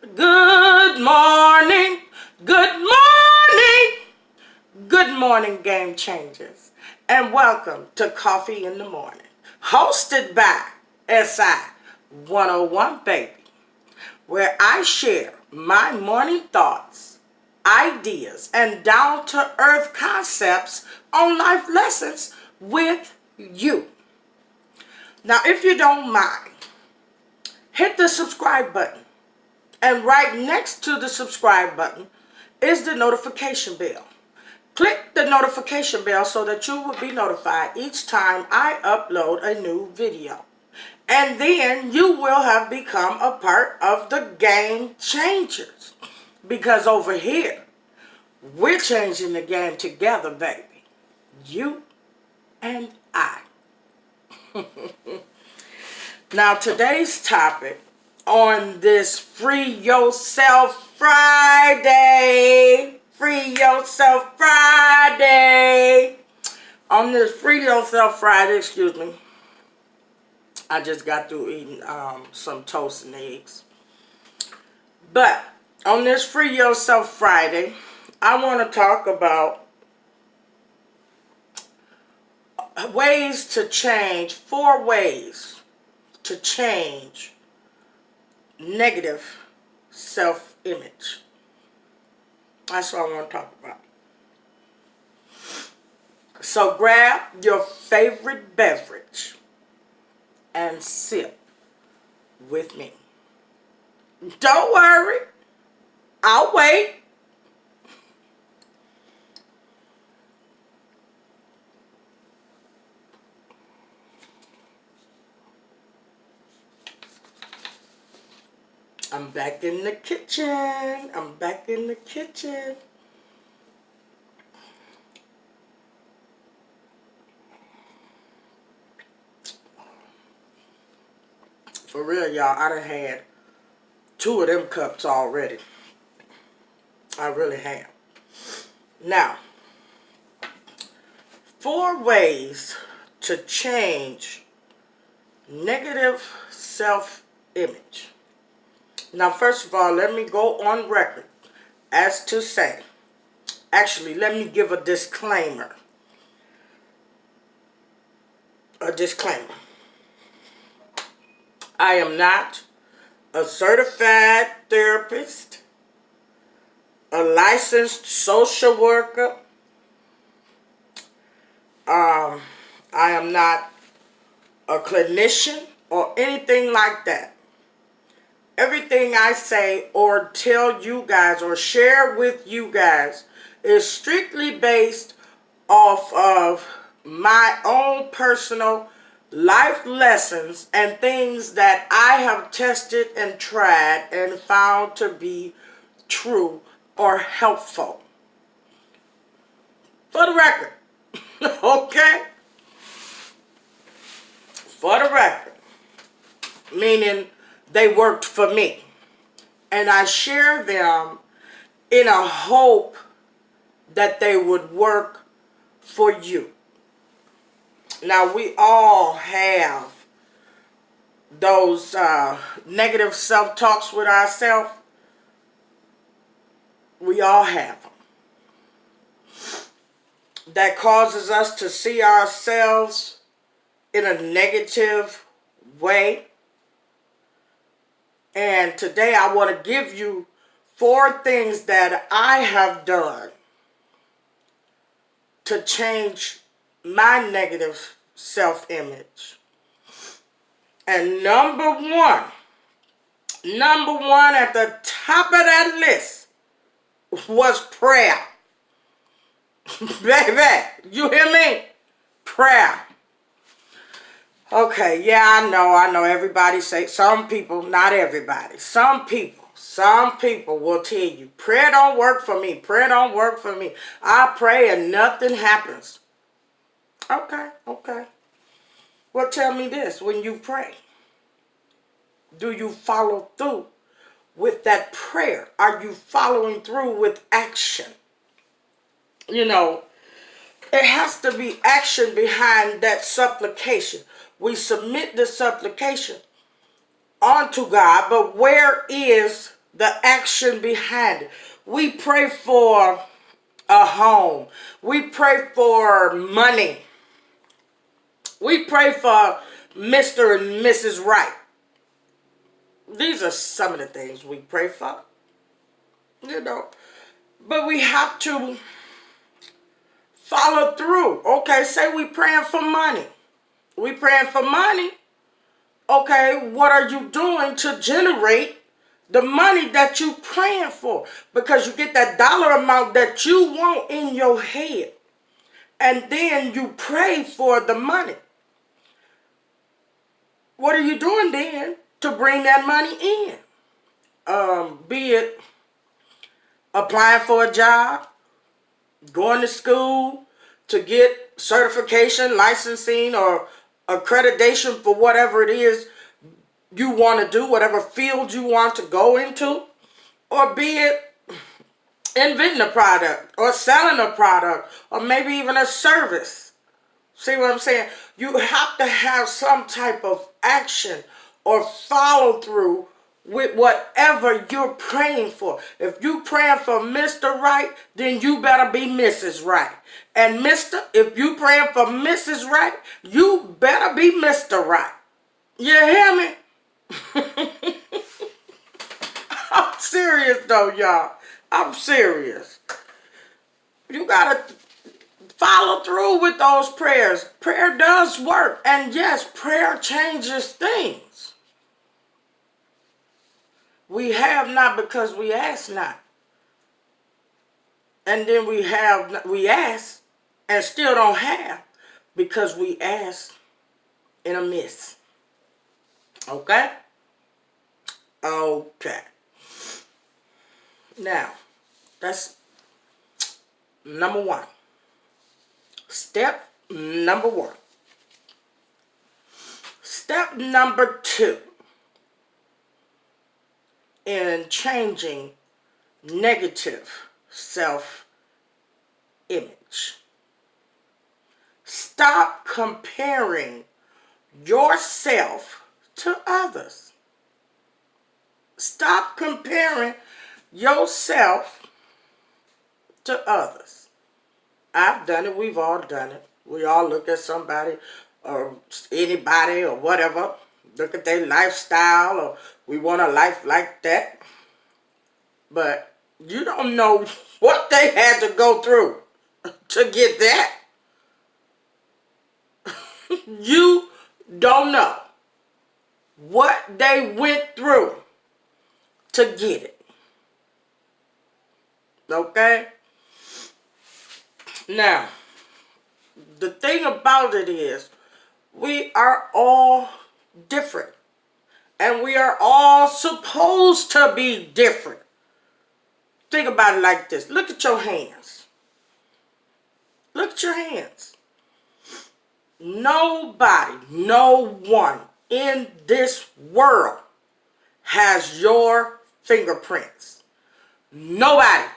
Good morning, good morning, good morning, game changers, and welcome to Coffee in the Morning, hosted by SI 101 Baby, where I share my morning thoughts, ideas, and down to earth concepts on life lessons with you. Now, if you don't mind, hit the subscribe button. And right next to the subscribe button is the notification bell. Click the notification bell so that you will be notified each time I upload a new video. And then you will have become a part of the game changers. Because over here, we're changing the game together, baby. You and I. Now, today's topic on this Free Yourself Friday. Free Yourself Friday. On this Free Yourself Friday, excuse me, I just got through eating some toast and eggs. But on this Free Yourself Friday, I want to talk about ways to change, 4 ways to change negative self-image. That's what I want to talk about. So grab your favorite beverage and sip with me. Don't worry, I'll wait. I'm back in the kitchen. I'm back in the kitchen. For real, y'all, I done had 2 of them cups already. I really have. Now, 4 ways to change negative self-image. Now, first of all, let me go on record as to say, actually, let me give a disclaimer. A disclaimer. I am not a certified therapist, a licensed social worker. I am not a clinician or anything like that. Everything I say or tell you guys or share with you guys is strictly based off of my own personal life lessons and things that I have tested and tried and found to be true or helpful. For the record, okay? For the record, meaning they worked for me. And I share them in a hope that they would work for you. Now, we all have those negative self-talks with ourselves. We all have them. That causes us to see ourselves in a negative way. And today I want to give you 4 things that I have done to change my negative self-image. And number one at the top of that list was prayer. Baby, you hear me? Prayer. Okay, yeah, I know. Everybody say, some people, not everybody. Some people will tell you, prayer don't work for me. Prayer don't work for me. I pray and nothing happens. Okay. Well, tell me this, when you pray, do you follow through with that prayer? Are you following through with action? You know, there has to be action behind that supplication. We submit the supplication unto God, but where is the action behind it. We pray for a home. We pray for money. We pray for Mr. and Mrs. Right. These are some of the things we pray for. You know. But we have to follow through. Okay, say we praying for money. We praying for money. Okay, what are you doing to generate the money that you praying for? Because you get that dollar amount that you want in your head. And then you pray for the money. What are you doing then to bring that money in? Be it applying for a job, going to school to get certification, licensing, or accreditation for whatever it is you want to do, whatever field you want to go into, or be it inventing a product or selling a product or maybe even a service. See what I'm saying? You have to have some type of action or follow through with whatever you're praying for. If you praying for Mr. Right, then you better be Mrs. Right. And if you praying for Mrs. Right, you better be Mr. Right. You hear me? I'm serious though, y'all. I'm serious. You gotta follow through with those prayers. Prayer does work. And yes, prayer changes things. We have not because we ask not. And then we ask and still don't have because we ask in a miss. Okay? Okay. Now, that's number one. Step number one. Step number two in changing negative self-image. Stop comparing yourself to others. Stop comparing yourself to others. I've done it. We've all done it. We all look at somebody or anybody or whatever. Look at their lifestyle or we want a life like that. But you don't know what they had to go through to get that. You don't know what they went through to get it. Okay? Now, the thing about it is, we are all different. And we are all supposed to be different. Think about it like this. Look at your hands. Look at your hands. Nobody, no one in this world has your fingerprints. Nobody.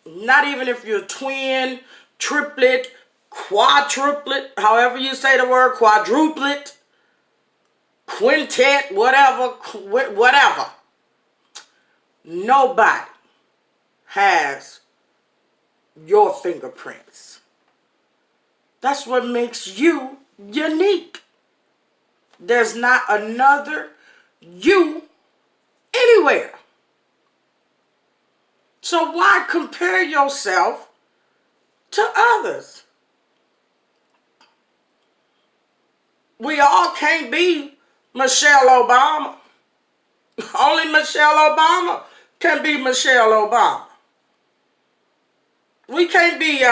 Not even if you're twin, triplet, quadruplet, however you say the word, quadruplet, quintet, whatever. Nobody has your fingerprints. That's what makes you unique. There's not another you anywhere. So why compare yourself to others? We all can't be Michelle Obama. Only Michelle Obama can be Michelle Obama. We can't be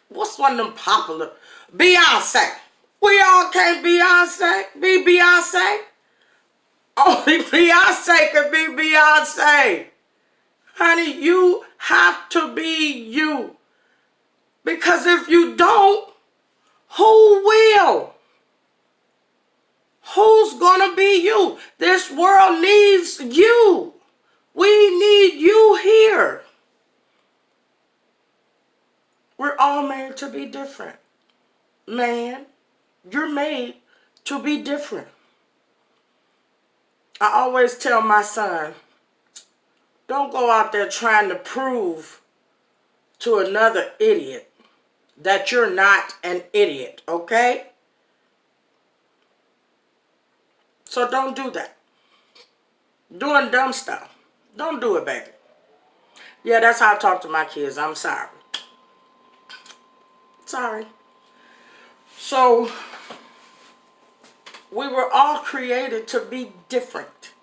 what's one of them popular? Beyonce. We all can't be Beyonce. Only Beyonce can be Beyonce. Honey, you have to be you. Because if you don't, who will? Who's gonna be you? This world needs you. We need you here. We're all made to be different. Man, you're made to be different. I always tell my son, don't go out there trying to prove to another idiot that you're not an idiot, okay? So don't do that. Doing dumb stuff. Don't do it, baby. Yeah, that's how I talk to my kids. I'm sorry. Sorry. So, we were all created to be different,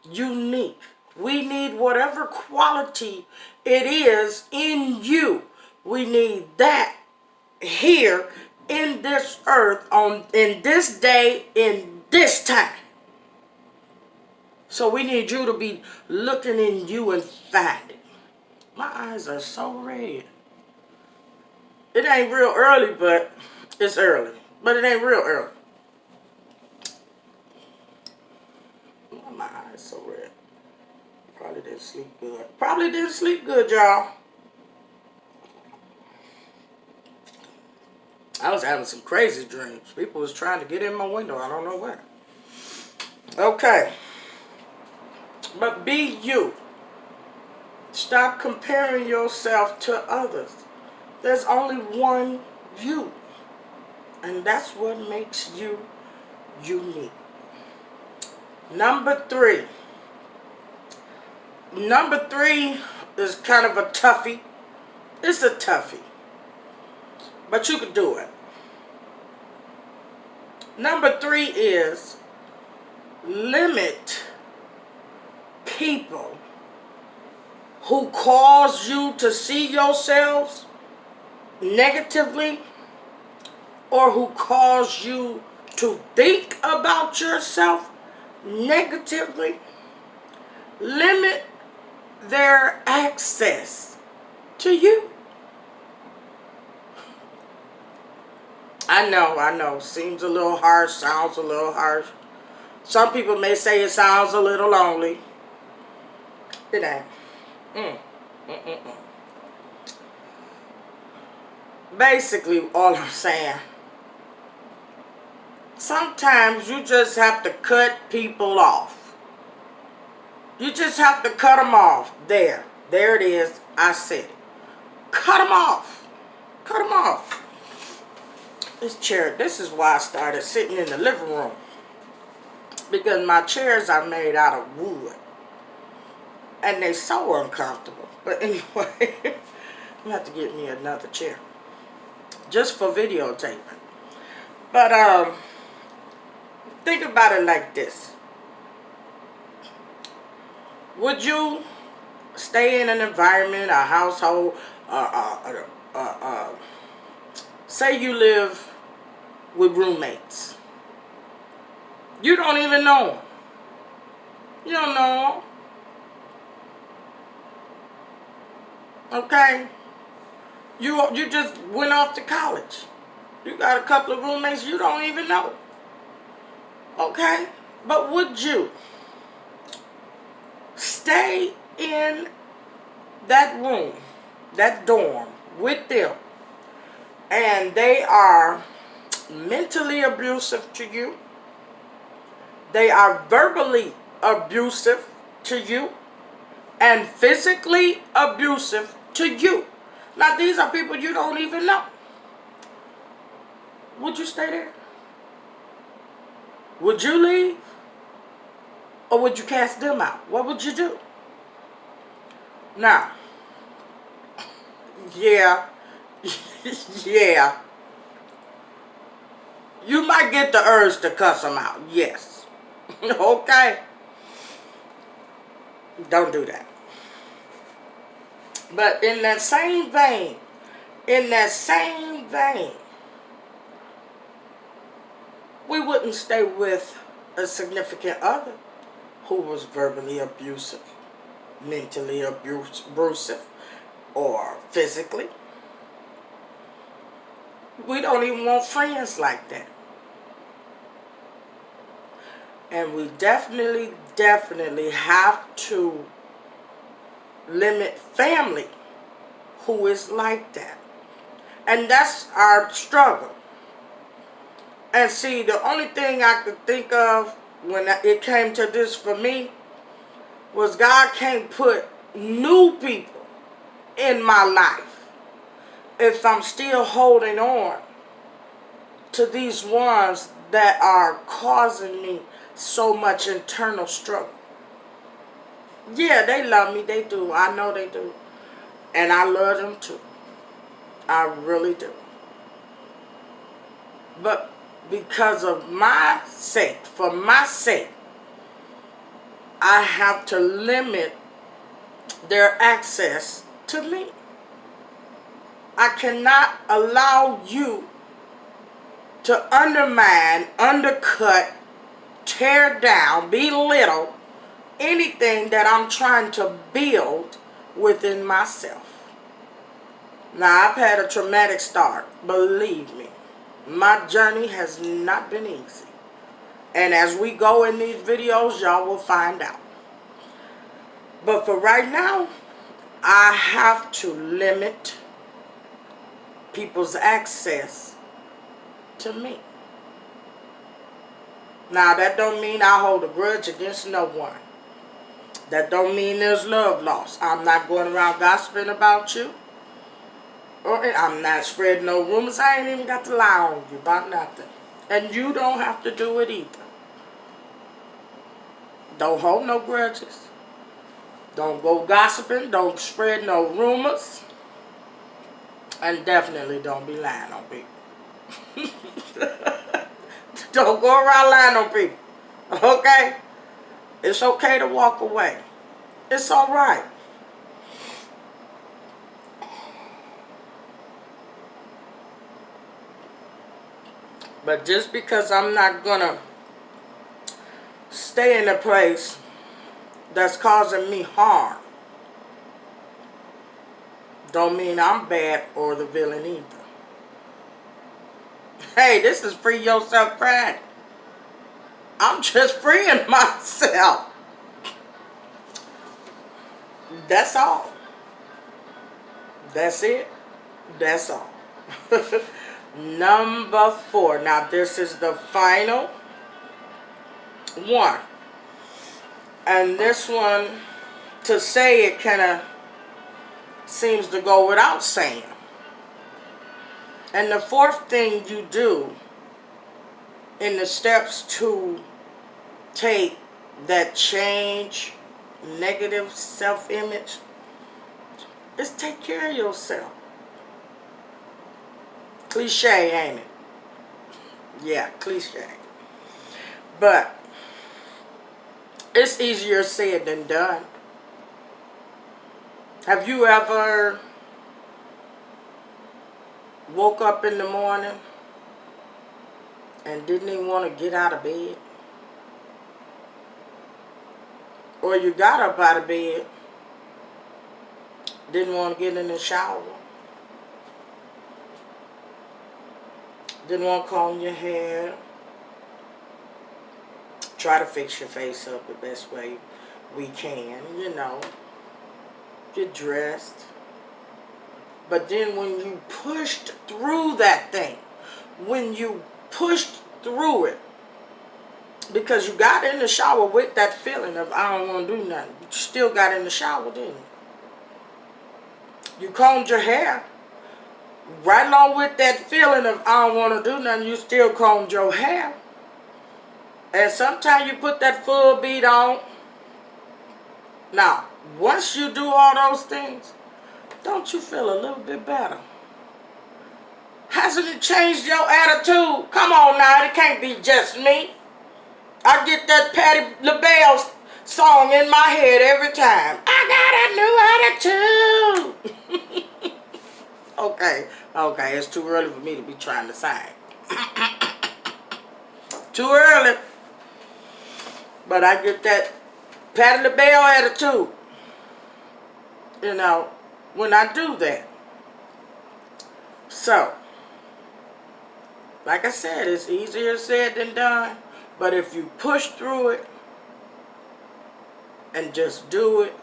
unique. We need whatever quality it is in you. We need that here in this earth, in this day, in this time. So we need you to be looking in you and find it. My eyes are so red. It ain't real early, but it's early. But it ain't real early. Why my eyes so red? Probably didn't sleep good. Probably didn't sleep good, y'all. I was having some crazy dreams. People was trying to get in my window. I don't know where. Okay. But be you. Stop comparing yourself to others. There's only one you. And that's what makes you unique. Number 3. Number 3 is kind of a toughie. It's a toughie. But you can do it. Number 3 is limit people who cause you to see yourselves negatively or who cause you to think about yourself negatively. Limit their access to you. I know. Seems a little harsh, sounds a little harsh. Some people may say it sounds a little lonely. It ain't. Basically, all I'm saying, sometimes you just have to cut people off. You just have to cut them off. There it is. I said it. Cut them off. Cut them off. This chair, this is why I started sitting in the living room. Because my chairs are made out of wood. And they're so uncomfortable. But anyway, I'm have to get me another chair. Just for videotaping. But think about it like this. Would you stay in an environment, a household, say you live with roommates. You don't even know them. You don't know them. Okay? You just went off to college. You got a couple of roommates you don't even know. Okay? But would you stay in that room, that dorm, with them, and they are mentally abusive to you, they are verbally abusive to you, and physically abusive to you? Now, these are people you don't even know. Would you stay there? Would you leave? Or would you cast them out? What would you do? Now, yeah, yeah. You might get the urge to cuss them out, yes. Okay? Don't do that. But in that same vein, we wouldn't stay with a significant other who was verbally abusive, mentally abusive, or physically. We don't even want friends like that. And we definitely have to limit family who is like that. And that's our struggle. And see, the only thing I could think of when it came to this for me, was God can't put new people in my life if I'm still holding on to these ones that are causing me so much internal struggle. Yeah, they love me. They do. I know they do. And I love them too. I really do. But because of my sake, for my sake, I have to limit their access to me. I cannot allow you to undermine, undercut, tear down, belittle anything that I'm trying to build within myself. Now, I've had a traumatic start, believe me. My journey has not been easy. And as we go in these videos, y'all will find out. But for right now, I have to limit people's access to me. Now, that don't mean I hold a grudge against no one. That don't mean there's love lost. I'm not going around gossiping about you. Or I'm not spreading no rumors. I ain't even got to lie on you about nothing. And you don't have to do it either. Don't hold no grudges. Don't go gossiping. Don't spread no rumors. And definitely don't be lying on people. Don't go around lying on people. Okay? It's okay to walk away. It's alright. But just because I'm not gonna stay in a place that's causing me harm, don't mean I'm bad or the villain either. Hey, this is Free Yourself Friday. I'm just freeing myself. That's all. That's it. That's all. Number 4. Now this is the final one. And this one, to say it kind of seems to go without saying. And the 4th thing you do in the steps to take that change negative self-image is take care of yourself. Cliche, ain't it? Yeah, cliche. But it's easier said than done. Have you ever woke up in the morning and didn't even want to get out of bed? Or you got up out of bed, didn't want to get in the shower, didn't want to comb your hair, try to fix your face up the best way we can, you know, get dressed. But then when you pushed through that thing, when you pushed through it, because you got in the shower with that feeling of I don't want to do nothing, but you still got in the shower, didn't you? You combed your hair. Right along with that feeling of I don't want to do nothing, you still combed your hair. And sometimes you put that full beat on. Now, once you do all those things, don't you feel a little bit better? Hasn't it changed your attitude? Come on now, it can't be just me. I get that Patti LaBelle song in my head every time. I got a new attitude. Okay, it's too early for me to be trying to sing. Too early. But I get that Patti LaBelle attitude. You know, when I do that. So, like I said, it's easier said than done. But if you push through it and just do it,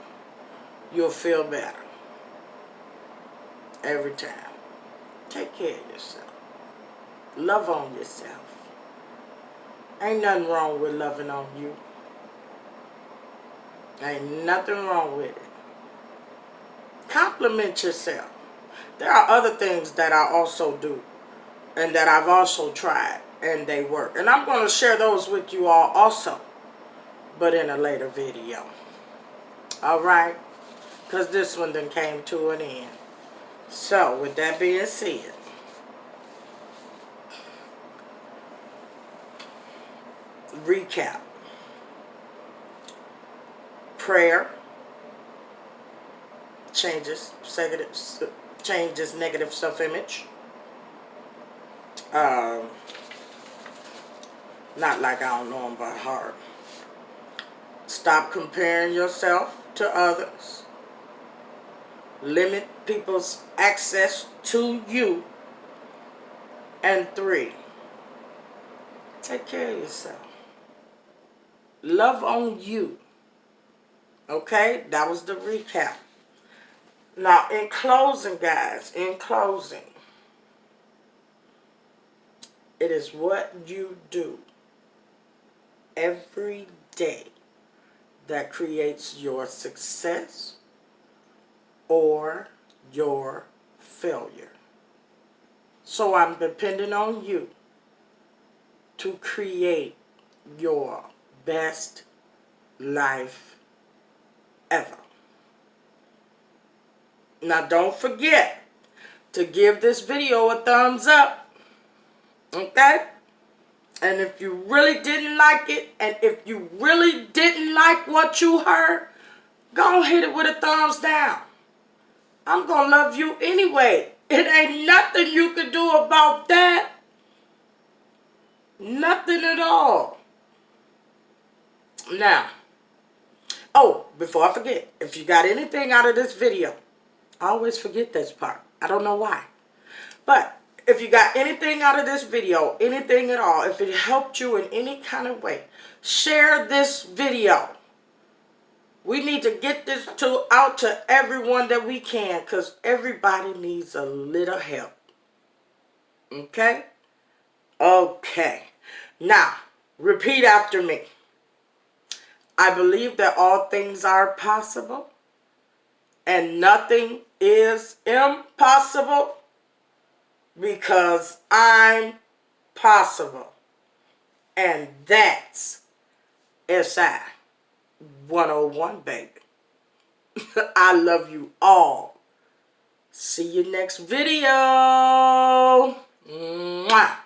you'll feel better. Every time. Take care of yourself. Love on yourself. Ain't nothing wrong with loving on you. Ain't nothing wrong with it. Compliment yourself. There are other things that I also do and that I've also tried and they work. And I'm going to share those with you all also, but in a later video. Alright? Because this one then came to an end. So, with that being said, recap. Prayer changes negative self-image. Not like I don't know them by heart. Stop comparing yourself to others. Limit people's access to you. And 3, take care of yourself. Love on you. Okay? That was the recap. Now, in closing, guys, it is what you do every day that creates your success or your failure. So I'm depending on you to create your best life ever. Now don't forget to give this video a thumbs up. Okay? And if you really didn't like it, and if you really didn't like what you heard, go hit it with a thumbs down. I'm going to love you anyway. It ain't nothing you can do about that. Nothing at all. Now, oh, before I forget, if you got anything out of this video, I always forget this part. I don't know why. But if you got anything out of this video, anything at all, if it helped you in any kind of way, share this video. We need to get this out to everyone that we can, because everybody needs a little help. Okay? Okay. Now, repeat after me. I believe that all things are possible and nothing is impossible because I'm possible. And that's SI 101, baby. I love you all. See you next video. Mwah.